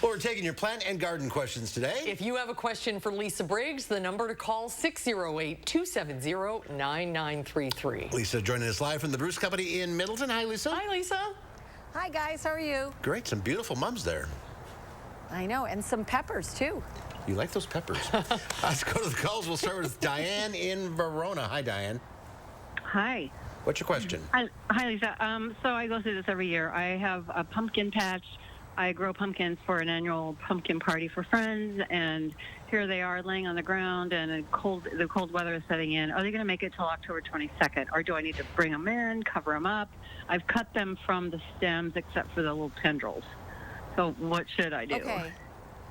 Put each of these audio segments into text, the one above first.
Well, we're taking your plant and garden questions today. If you have a question for Lisa Briggs, the number to call 608-270-9933. Lisa joining us live from the Bruce Company in Middleton. Hi, Lisa. Hi, Lisa. Hi, guys. How are you? Great. Some beautiful mums there. I know, and some peppers, too. You like those peppers. Let's go to the calls. We'll start with Diane in Verona. Hi, Diane. Hi. What's your question? Hi, Lisa. So I go through this every year. I have a pumpkin patch. I grow pumpkins for an annual pumpkin party for friends, and here they are laying on the ground, and the cold weather is setting in. Are they going to make it till October 22nd, or do I need to bring them in, cover them up? I've cut them from the stems except for the little tendrils. So what should I do? Okay.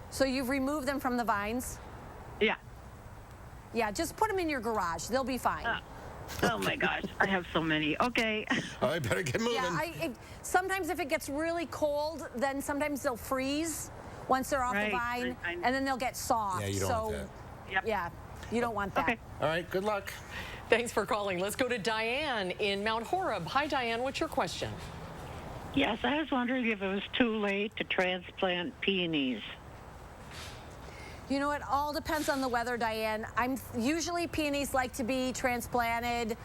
So you've removed them from the vines? Yeah. Yeah, just put them in your garage. They'll be fine. Oh, my gosh. I have so many. Okay. All right, better get moving. Yeah, sometimes if it gets really cold, then sometimes they'll freeze once they're off the vine, and then they'll get soft. Yeah, you don't want that. Yep. Yeah, you don't want that. Okay. All right, good luck. Thanks for calling. Let's go to Diane in Mount Horeb. Hi, Diane. What's your question? Yes, I was wondering if it was too late to transplant peonies. You know, it all depends on the weather, Diane. Usually peonies like to be transplanted,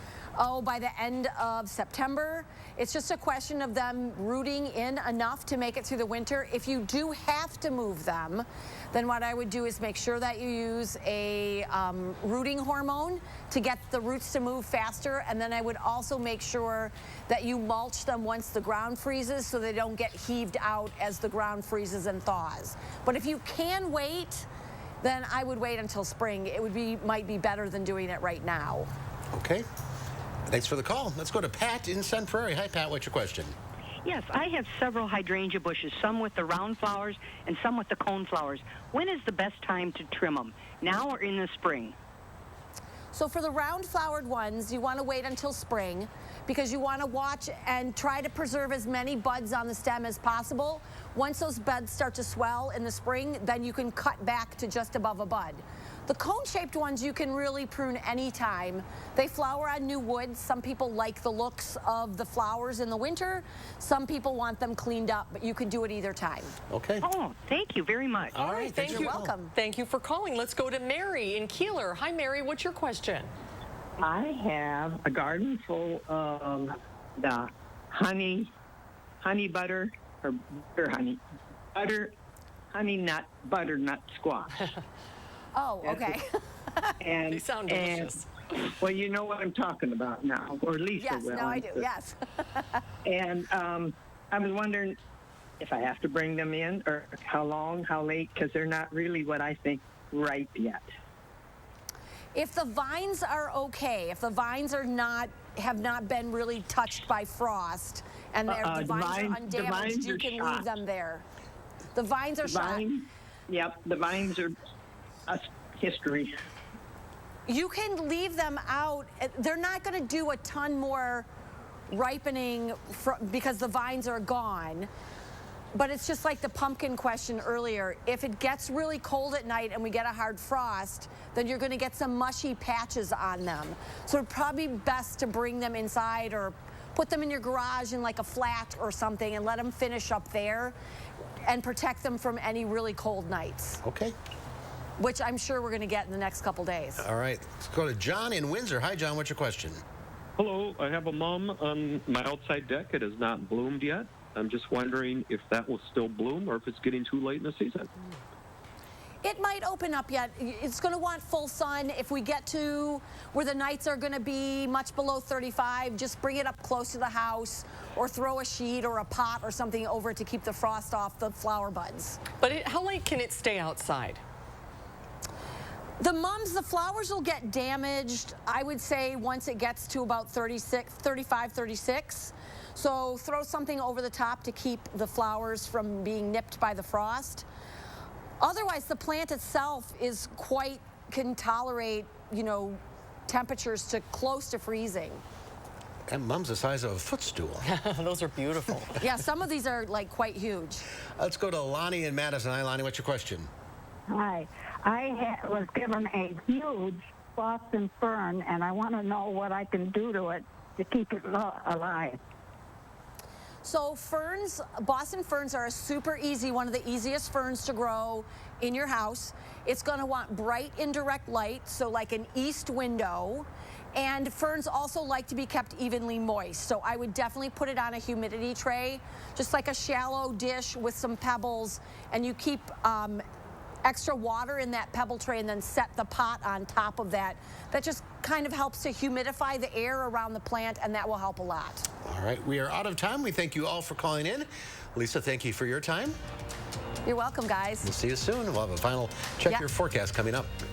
by the end of September. It's just a question of them rooting in enough to make it through the winter. If you do have to move them, then what I would do is make sure that you use a rooting hormone to get the roots to move faster. And then I would also make sure that you mulch them once the ground freezes so they don't get heaved out as the ground freezes and thaws. But if you can wait, then I would wait until spring. It might be better than doing it right now. Okay. Thanks for the call. Let's go to Pat in Sun Prairie. Hi, Pat. What's your question? Yes, I have several hydrangea bushes, some with the round flowers and some with the cone flowers. When is the best time to trim them, now or in the spring? So for the round flowered ones, you want to wait until spring because you want to watch and try to preserve as many buds on the stem as possible. Once those buds start to swell in the spring, then you can cut back to just above a bud. The cone-shaped ones you can really prune anytime. They flower on new wood. Some people like the looks of the flowers in the winter. Some people want them cleaned up, but you can do it either time. Okay. Oh, thank you very much. All right. Thank you. You're welcome. Thank you for calling. Let's go to Mary in Keeler. Hi, Mary. What's your question? I have a garden full of the honey butter, or honey nut, butternut squash. Oh, okay. And They sound delicious. Well, you know what I'm talking about now, or Lisa Yes, will. no, I do, yes. And I was wondering if I have to bring them in, or how long, how late, because they're not really what I think ripe yet. If the vines are okay, if the vines have not been really touched by frost, and the vines are undamaged, you can leave them there. The vines are shot. Yep, the vines are a history. You can leave them out. They're not going to do a ton more ripening because the vines are gone. But it's just like the pumpkin question earlier. If it gets really cold at night and we get a hard frost, then you're going to get some mushy patches on them. So it'd probably be best to bring them inside or put them in your garage in like a flat or something and let them finish up there and protect them from any really cold nights. Okay. Which I'm sure we're going to get in the next couple days. All right. Let's go to John in Windsor. Hi, John. What's your question? Hello. I have a mum on my outside deck. It has not bloomed yet. I'm just wondering if that will still bloom or if it's getting too late in the season. It might open up yet. It's going to want full sun. If we get to where the nights are going to be much below 35, just bring it up close to the house or throw a sheet or a pot or something over it to keep the frost off the flower buds. But how late can it stay outside? The flowers will get damaged, I would say, once it gets to about 35, 36. So throw something over the top to keep the flowers from being nipped by the frost. Otherwise, the plant itself can tolerate, temperatures to close to freezing. That mum's the size of a footstool. Those are beautiful. Yeah, some of these are like quite huge. Let's go to Lonnie in Madison. Hi, Lonnie. What's your question? Hi. I was given a huge Boston fern, and I want to know what I can do to it to keep it alive. So ferns, Boston ferns are a super easy, one of the easiest ferns to grow in your house. It's going to want bright indirect light, so like an east window. And ferns also like to be kept evenly moist. So I would definitely put it on a humidity tray, just like a shallow dish with some pebbles, and you keep extra water in that pebble tray and then set the pot on top of that. That just kind of helps to humidify the air around the plant, and that will help a lot. All right, we are out of time. We thank you all for calling in. Lisa, thank you for your time. You're welcome, guys. We'll see you soon. We'll have a final check Yeah. your forecast coming up.